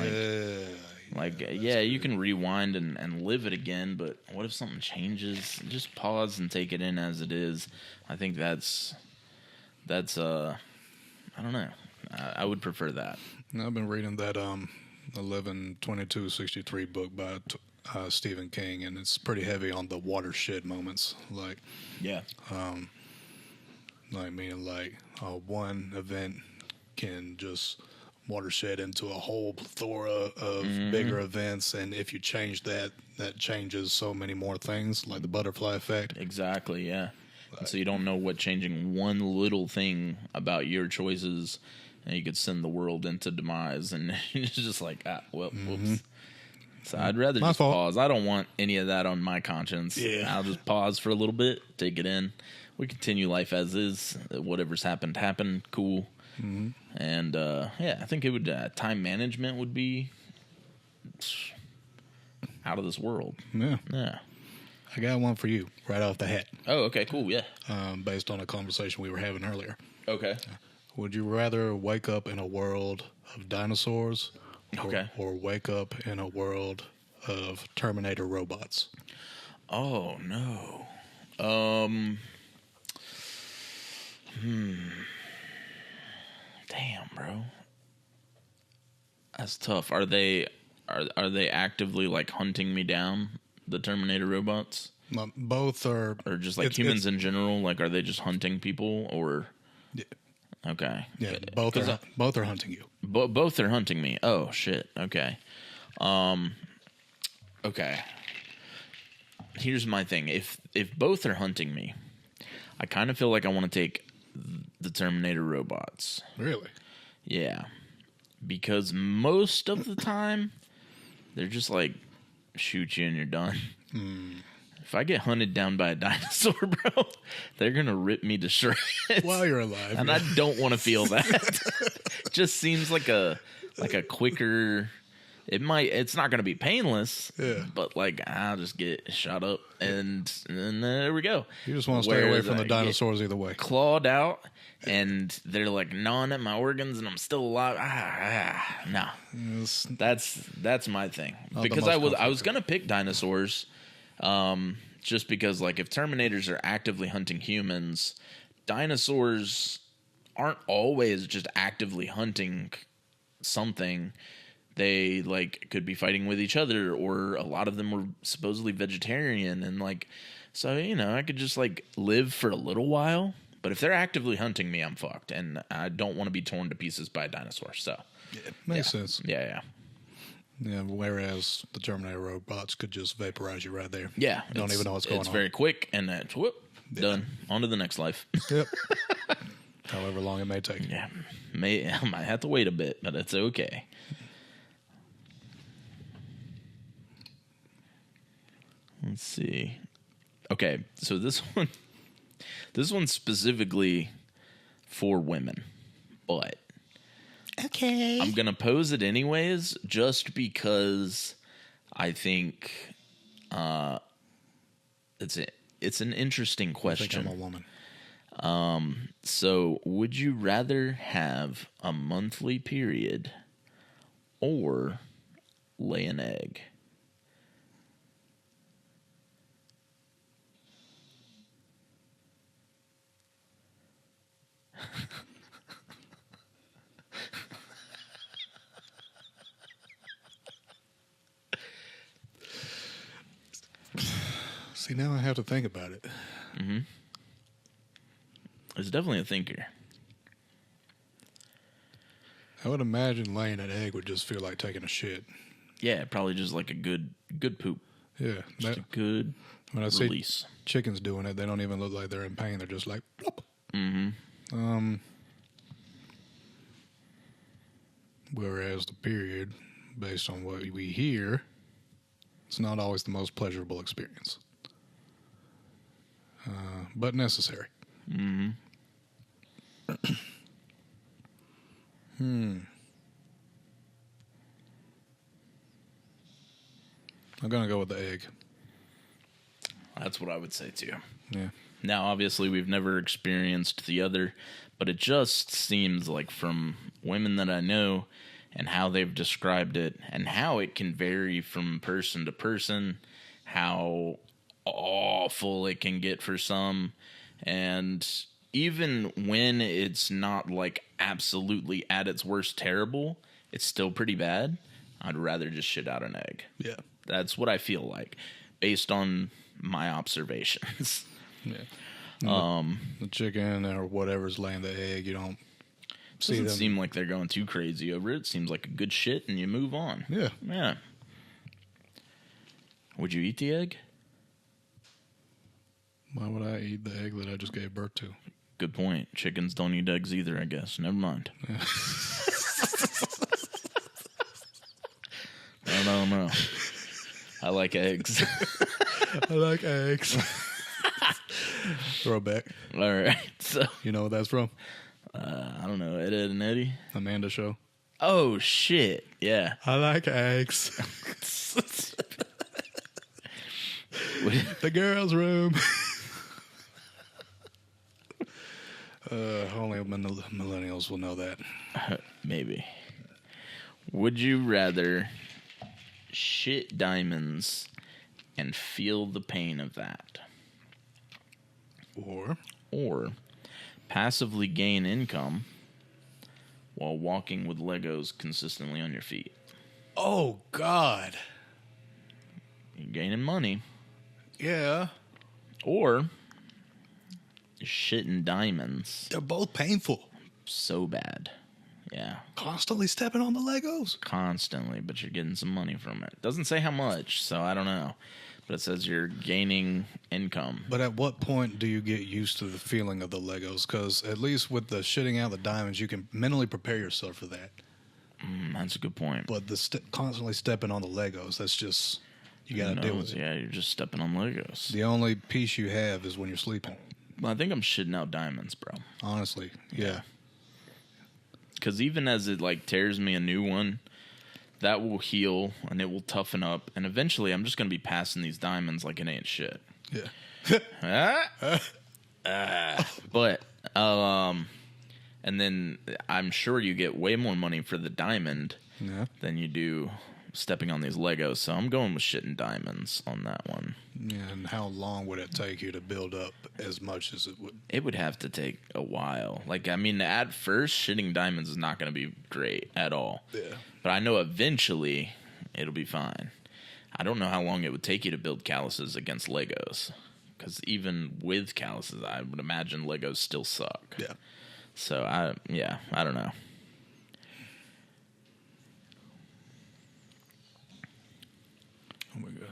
You can rewind and live it again, but what if something changes? Just pause and take it in as it is. I think that's I don't know. I would prefer that. I've been reading that 11/22/63 book by Stephen King, and it's pretty heavy on the watershed moments. Like, Yeah. One event can just watershed into a whole plethora of bigger events, and if you change that changes so many more things, like the butterfly effect. Exactly, yeah. And so you don't know what changing one little thing about your choices, and you could send the world into demise, and it's just like, whoops. So I'd rather just pause. I don't want any of that on my conscience. Yeah. I'll just pause for a little bit, take it in. We continue life as is. Whatever's happened, cool. Mm-hmm. And, I think it would, time management would be out of this world. Yeah. Yeah. I got one for you right off the hat. Oh, okay, cool, yeah. Based on a conversation we were having earlier. Okay. Would you rather wake up in a world of dinosaurs or wake up in a world of Terminator robots? Oh, no. Damn, bro. That's tough. Are they actively like hunting me down, the Terminator robots? Both are, or just like humans in general. Like, are they just hunting people, or? Yeah. Okay. Yeah, both are hunting you. Both are hunting me. Oh shit. Okay. Okay. Here's my thing. If both are hunting me, I kind of feel like I want to take the Terminator robots. Really? Yeah. Because most of the time, they're just like, shoot you and you're done. If I get hunted down by a dinosaur, bro, they're going to rip me to shreds. While you're alive. And I don't want to feel that. Just seems like a quicker... It's not going to be painless, but like I'll just get shot up and there we go. You just want to stay away from the dinosaurs either way. Clawed out and they're like gnawing at my organs and I'm still alive. No. Yes. That's my thing. Because I was going to pick dinosaurs just because like if Terminators are actively hunting humans, dinosaurs aren't always just actively hunting something. They like could be fighting with each other, or a lot of them were supposedly vegetarian, and like, so I could just like live for a little while. But if they're actively hunting me, I'm fucked, and I don't want to be torn to pieces by a dinosaur. So, makes sense. Yeah. Whereas the Terminator robots could just vaporize you right there. Yeah, you don't even know what's going on. It's very quick, and then done. On to the next life. Yep. However long it may take. Yeah, I might have to wait a bit, but it's okay. Let's see. Okay, so this one's specifically for women, but okay, I'm gonna pose it anyways, just because I think it's an interesting question. I think I'm a woman. So would you rather have a monthly period or lay an egg? See, now I have to think about it. Mm-hmm. It's definitely a thinker. I would imagine laying an egg would just feel like taking a shit. Yeah, probably just like a good poop. Yeah. Just a good when I release. See chickens doing it, they don't even look like they're in pain. They're just like, plop. Mm-hmm. Whereas the period, based on what we hear, it's not always the most pleasurable experience. But necessary. Mm-hmm. I'm going to go with the egg. That's what I would say too. Yeah. Now, obviously, we've never experienced the other, but it just seems like from women that I know and how they've described it and how it can vary from person to person, how awful it can get for some. And even when it's not like absolutely at its worst terrible, it's still pretty bad. I'd rather just shit out an egg. Yeah. That's what I feel like based on my observations. Yeah. The chicken or whatever's laying the egg, you don't see Doesn't them. seem like they're going too crazy over it. Seems like a good shit, and you move on. Yeah. Yeah. Would you eat the egg? Why would I eat the egg that I just gave birth to? Good point. Chickens don't eat eggs either, I guess. Never mind. Yeah. I don't know. I like eggs. I like eggs. Throwback. All right. So, You know what that's from? I don't know. Ed, Ed, and Eddie? Amanda Show. Oh, shit. Yeah. I like eggs. The girls' room. Only millennials will know that. Maybe. Would you rather shit diamonds and feel the pain of that, or passively gain income while walking with Legos consistently on your feet? Oh, God. You're gaining money. Yeah. Or shitting diamonds They're both painful. so bad. Yeah. Constantly stepping on the Legos. Constantly, but you're getting some money from it. Doesn't say how much, so I don't know. But it says you're gaining income. But at what point do you get used to the feeling of the Legos? Because at least with the shitting out the diamonds, you can mentally prepare yourself for that. That's a good point. But the constantly stepping on the Legos, that's just, you got to deal with it. Yeah, you're just stepping on Legos. The only peace you have is when you're sleeping. Well, I think I'm shitting out diamonds, bro. Honestly, yeah. Because even as it like tears me a new one, that will heal and it will toughen up, and eventually I'm just gonna be passing these diamonds like it ain't shit. Yeah. But and then I'm sure you get way more money for the diamond Yeah. than you do stepping on these Legos. So I'm going with shitting diamonds on that one. Yeah, and how long would it take you to build up as much as it would? It would have to take a while. Like, I mean, at first, shitting diamonds is not going to be great at all. Yeah. But I know eventually it'll be fine. I don't know how long it would take you to build calluses against Legos. Because even with calluses, I would imagine Legos still suck. Yeah. So, I don't know. Oh my God.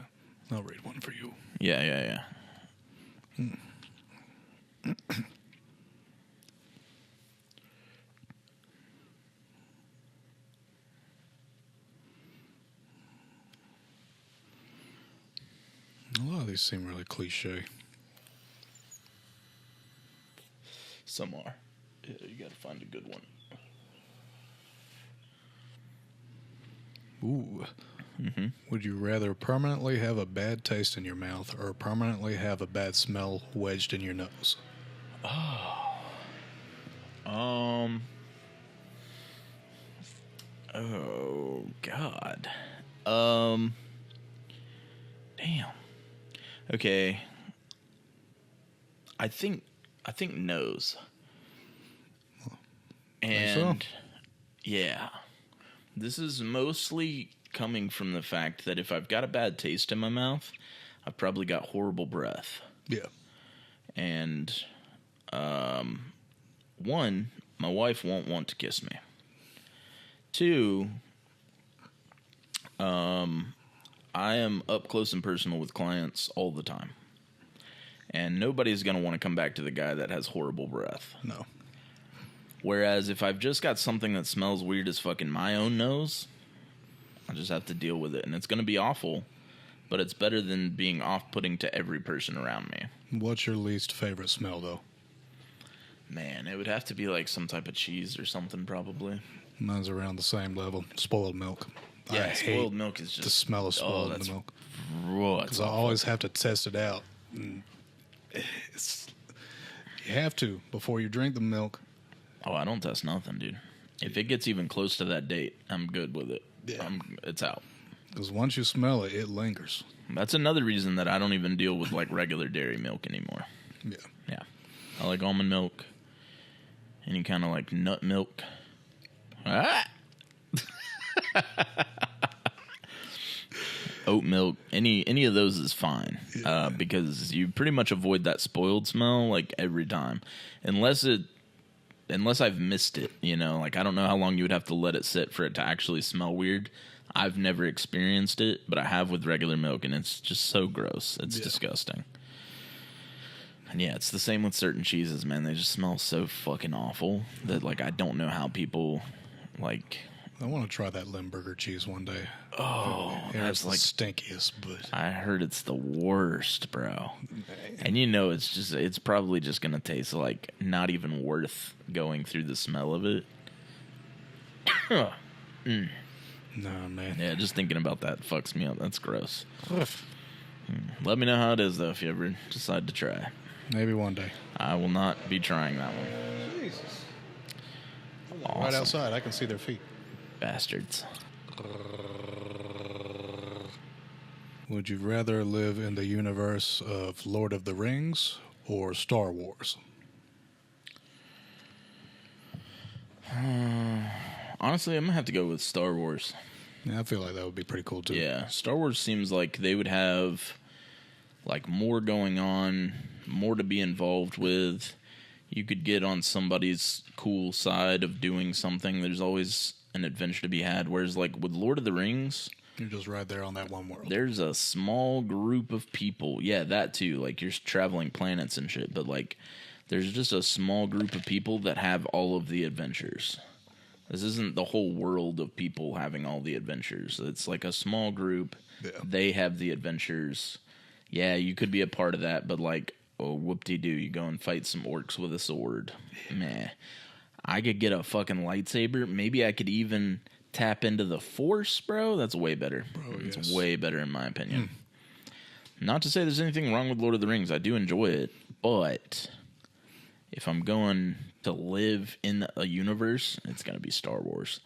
I'll read one for you. Yeah. A lot of these seem really cliche. Some are. Yeah, you got to find a good one. Ooh. Mm-hmm. Would you rather permanently have a bad taste in your mouth or permanently have a bad smell wedged in your nose? Oh God. Damn. Okay. I think nose. And so? yeah. This is mostly coming from the fact that if I've got a bad taste in my mouth, I've probably got horrible breath. Yeah. And one, my wife won't want to kiss me. Two, I am up close and personal with clients all the time. And nobody's going to want to come back to the guy that has horrible breath. No. Whereas if I've just got something that smells weird as fucking my own nose, I just have to deal with it. And it's going to be awful, but it's better than being off-putting to every person around me. What's your least favorite smell, though? Man, it would have to be like some type of cheese or something, probably. Mine's around the same level. Spoiled milk. Yeah, I spoiled hate milk is just the smell of spoiled that's milk. raw. Because I always have to test it out You have to before you drink the milk. Oh, I don't test nothing, dude. If it gets even close to that date, I'm good with it. Yeah. It's out. Because once you smell it, it lingers. That's another reason that I don't even deal with like regular dairy milk anymore. Yeah. Yeah. I like almond milk. Any kind of like nut milk. Ah! Oat milk, any of those is fine, because you pretty much avoid that spoiled smell like every time, unless I've missed it. You know, like I don't know how long you would have to let it sit for it to actually smell weird. I've never experienced it, but I have with regular milk, and it's just so gross. It's disgusting. And yeah, it's the same with certain cheeses, man. They just smell so fucking awful that like I don't know how people like. I want to try that Limburger cheese one day. Oh, that's like stinkiest, but I heard it's the worst, bro. And you know, it's probably just gonna taste like not even worth going through the smell of it. No, man. Yeah, just thinking about that fucks me up. That's gross. Let me know how it is though if you ever decide to try. Maybe one day. I will not be trying that one. Jesus. Awesome. Right outside, I can see their feet. Bastards. Would you rather live in the universe of Lord of the Rings or Star Wars? Honestly, I'm gonna have to go with Star Wars. Yeah, I feel like that would be pretty cool too. Yeah, Star Wars seems like they would have like more going on, more to be involved with. You could get on somebody's cool side of doing something. There's always an adventure to be had. Whereas like with Lord of the Rings, you're just right there on that one world. There's a small group of people. Yeah, that too. Like you're traveling planets and shit, but like there's just a small group of people that have all of the adventures. This isn't the whole world of people having all the adventures. It's like a small group. Yeah. They have the adventures. Yeah, you could be a part of that, but like, oh, whoop-de-doo, you go and fight some orcs with a sword. Meh. I could get a fucking lightsaber. Maybe I could even tap into the Force, bro. That's way better. Bro, yes. It's way better in my opinion. Not to say there's anything wrong with Lord of the Rings. I do enjoy it. But if I'm going to live in a universe, it's going to be Star Wars.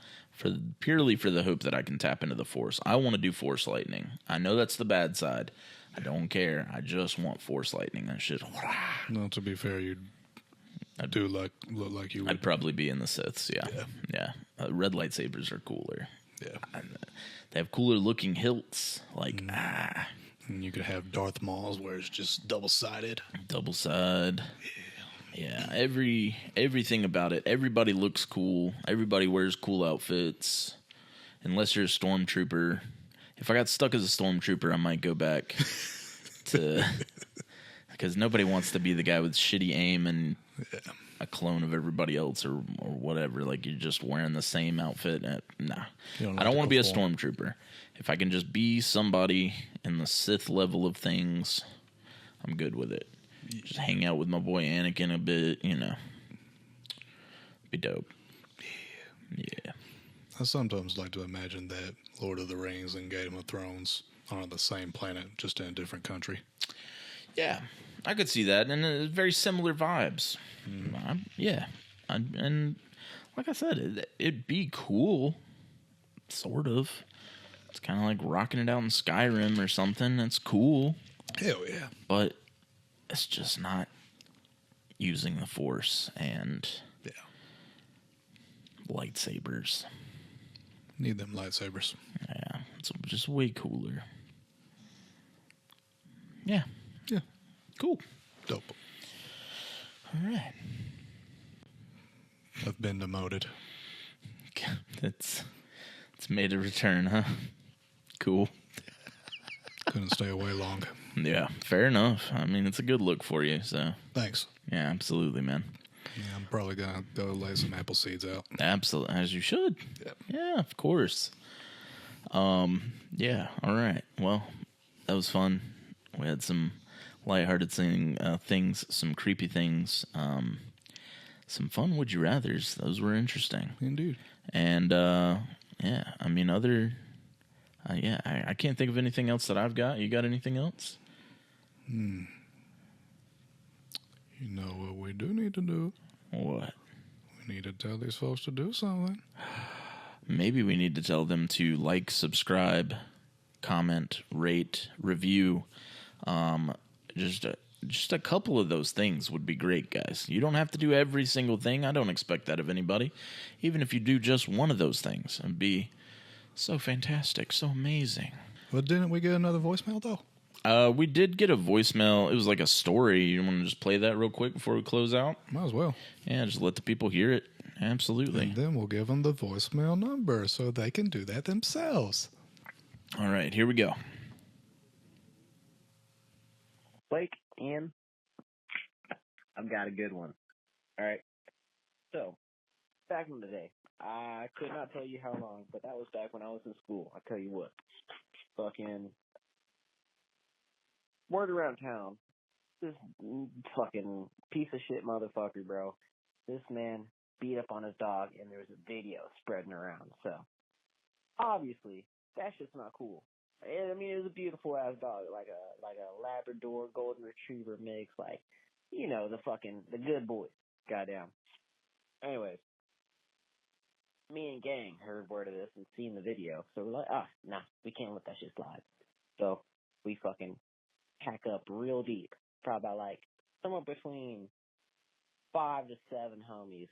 Purely for the hope that I can tap into the Force. I want to do Force lightning. I know that's the bad side. I don't care. I just want Force lightning. That shit. No, to be fair, look like you would. I'd probably be in the Siths, yeah. Red lightsabers are cooler. Yeah. They have cooler looking hilts. Like, And you could have Darth Maul's where it's just double-sided. Double-sided. Yeah, everything about it. Everybody looks cool. Everybody wears cool outfits. Unless you're a stormtrooper. If I got stuck as a stormtrooper, I might go back to... Because nobody wants to be the guy with shitty aim and a clone of everybody else or whatever. Like, you're just wearing the same outfit. Nah. I don't want to be a stormtrooper. If I can just be somebody in the Sith level of things, I'm good with it. Just hang out with my boy Anakin a bit, you know. Be dope. Yeah. I sometimes like to imagine that Lord of the Rings and Game of Thrones are on the same planet, just in a different country. Yeah, I could see that, and very similar vibes. And like I said, it'd be cool, sort of. It's kind of like rocking it out in Skyrim or something. It's cool. Hell yeah. But it's just not using the Force and lightsabers. Need them lightsabers. Yeah, it's just way cooler. Yeah. Yeah. Cool. Dope. All right. I've been demoted. It's made a return, huh? Cool. Couldn't stay away long. Yeah, fair enough. I mean, it's a good look for you, so. Thanks. Yeah, absolutely, man. Yeah, I'm probably going to go lay some apple seeds out. Absolutely, as you should. Yep. Yeah, of course. Yeah, all right. Well, that was fun. We had some lighthearted things, some creepy things, some fun would you rathers. Those were interesting. Indeed. And, yeah, I mean, I can't think of anything else that I've got. You got anything else? You know what we do need to do? What? We need to tell these folks to do something. Maybe we need to tell them to like, subscribe, comment, rate, review. Just a couple of those things would be great, guys. You don't have to do every single thing. I don't expect that of anybody. Even if you do just one of those things, it'd be so fantastic, so amazing. But didn't we get another voicemail, though? We did get a voicemail. It was like a story. You want to just play that real quick before we close out? Might as well. Yeah, just let the people hear it. Absolutely. And then we'll give them the voicemail number so they can do that themselves. All right, here we go. Blake, Ian, I've got a good one. All right. So, back in the day, I could not tell you how long, but that was back when I was in school. I tell you what, fucking word around town, this fucking piece of shit motherfucker, bro. This man beat up on his dog, and there was a video spreading around. So, obviously, that shit's not cool. I mean, it was a beautiful ass dog, like a Labrador Golden Retriever mix, like, you know, the good boy. Goddamn. Anyways, me and gang heard word of this and seen the video, so we're like, nah, we can't let that shit slide. So we fucking pack up real deep, probably like somewhere between 5 to 7 homies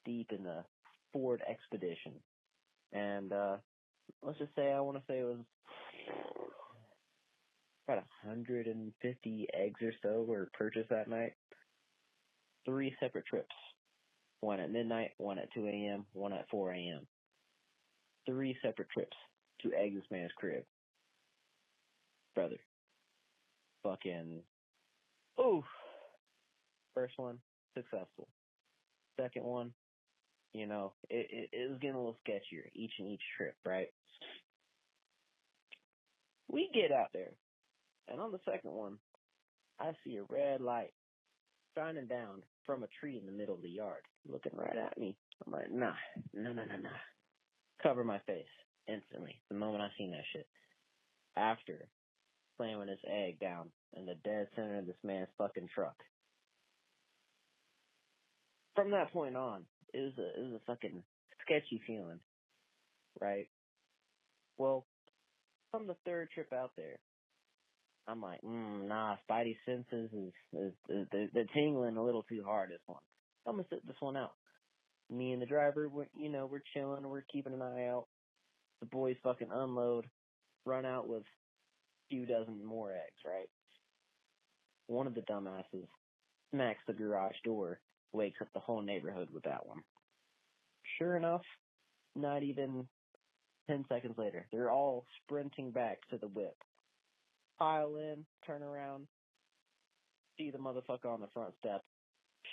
deep in the Ford Expedition, and let's just say I want to say it was about 150 eggs or so were purchased that night. 3 separate trips. One at midnight, one at 2 a.m., one at 4 a.m. 3 separate trips to egg this man's crib. Brother. Fucking. Ooh. First one, successful. Second one, you know, it was getting a little sketchier each trip, right? We get out there, and on the second one, I see a red light shining down from a tree in the middle of the yard, looking right at me. I'm like, nah. Cover my face instantly the moment I seen that shit. After slamming his egg down in the dead center of this man's fucking truck. From that point on, it was a fucking sketchy feeling, right? Well, from the third trip out there, I'm like, nah, Spidey senses is they're tingling a little too hard this one. I'm gonna sit this one out. Me and the driver, we're chilling, we're keeping an eye out. The boys fucking unload, run out with a few dozen more eggs, right? One of the dumbasses smacks the garage door, wakes up the whole neighborhood with that one. Sure enough, not even 10 seconds later, they're all sprinting back to the whip. Pile in, turn around, see the motherfucker on the front step.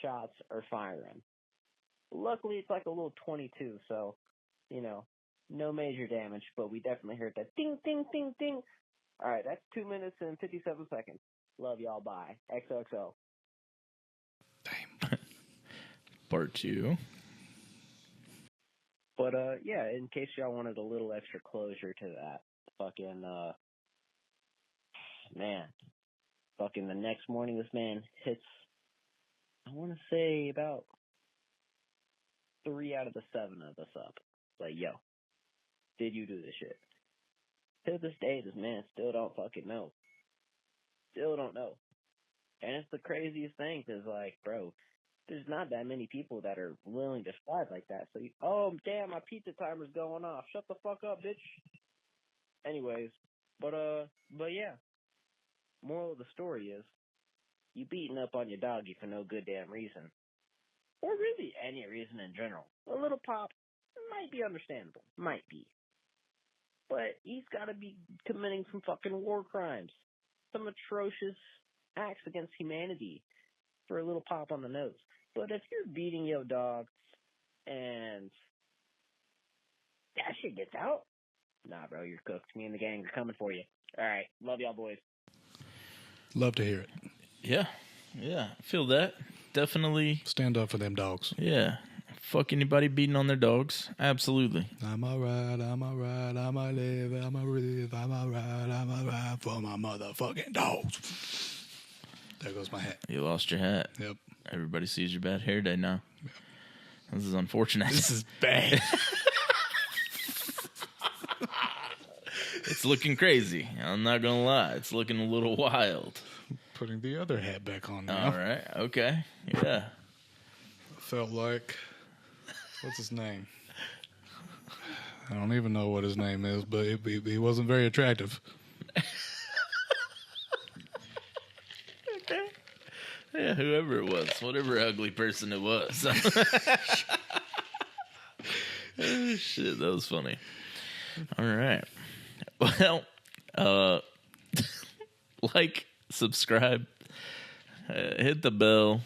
Shots are firing. Luckily, it's like a little 22, so, you know, no major damage, but we definitely heard that ding, ding, ding, ding. All right, that's 2 minutes and 57 seconds. Love y'all, bye. XOXO. Damn. Part 2. But, yeah, in case y'all wanted a little extra closure to that, fucking, man, fucking the next morning this man hits, I want to say about 3 out of the 7 of us up. Like, yo, did you do this shit? To this day, this man still don't fucking know. Still don't know. And it's the craziest thing, because, like, bro, there's not that many people that are willing to slide like that. So, oh, damn, my pizza timer's going off. Shut the fuck up, bitch. Anyways, but yeah. Moral of the story is, you beating up on your doggy for no good damn reason. Or really any reason in general. A little pop might be understandable. Might be. But he's gotta be committing some fucking war crimes. Some atrocious acts against humanity for a little pop on the nose. But if you're beating your dog and that shit gets out, nah, bro, you're cooked. Me and the gang are coming for you. All right. Love y'all, boys. Love to hear it. Yeah. I feel that. Definitely. Stand up for them dogs. Yeah. Fuck anybody beating on their dogs. Absolutely. I'm alright, I'ma live, I'ma ride for my motherfucking dogs. There goes my hat. You lost your hat. Yep. Everybody sees your bad hair day now. This is unfortunate. This is bad. It's looking crazy. I'm not going to lie. It's looking a little wild. Putting the other hat back on now. All right. Okay. Yeah. Felt like, what's his name? I don't even know what his name is, but he wasn't very attractive. Okay. Yeah, whoever it was, whatever ugly person it was. Oh, shit, that was funny. All right. Well, like, subscribe, hit the bell,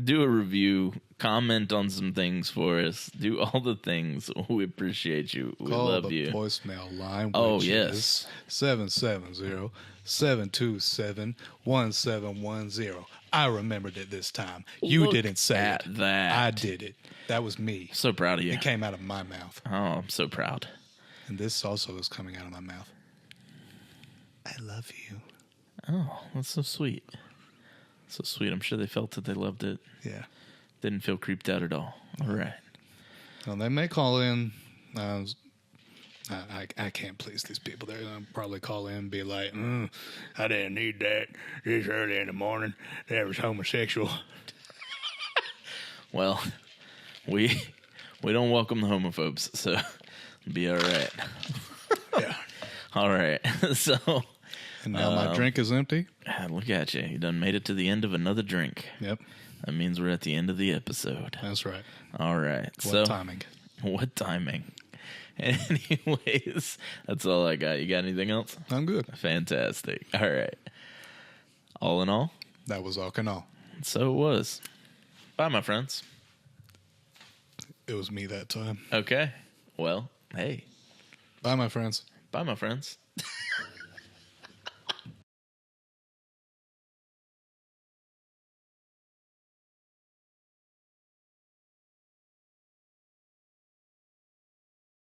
do a review, comment on some things for us, do all the things. We appreciate you. We Call love the you. voicemail line, which Oh, yes. is 770-727-1710. I remembered it this time. You Look didn't say at it. that. I did it. That was me. So proud of you. It came out of my mouth. Oh, I'm so proud. And this also is coming out of my mouth. I love you. Oh, that's so sweet. So sweet. I'm sure they felt it. They loved it. Yeah. Didn't feel creeped out at all. All right. Well, they may call in. I can't please these people. They're going to probably call in and be like, I didn't need that this early in the morning. That was homosexual. Well, we don't welcome the homophobes, so be all right. Yeah. All right. So, And now my drink is empty. look at you. You done made it to the end of another drink. Yep. That means we're at the end of the episode. That's right. All right. What timing? What timing? Anyways, that's all I got. You got anything else? I'm good. Fantastic. All right. All in all, That was Awk Awe. so it was. Bye, my friends. It was me that time. Okay. Well, hey. Bye, my friends. Bye, my friends.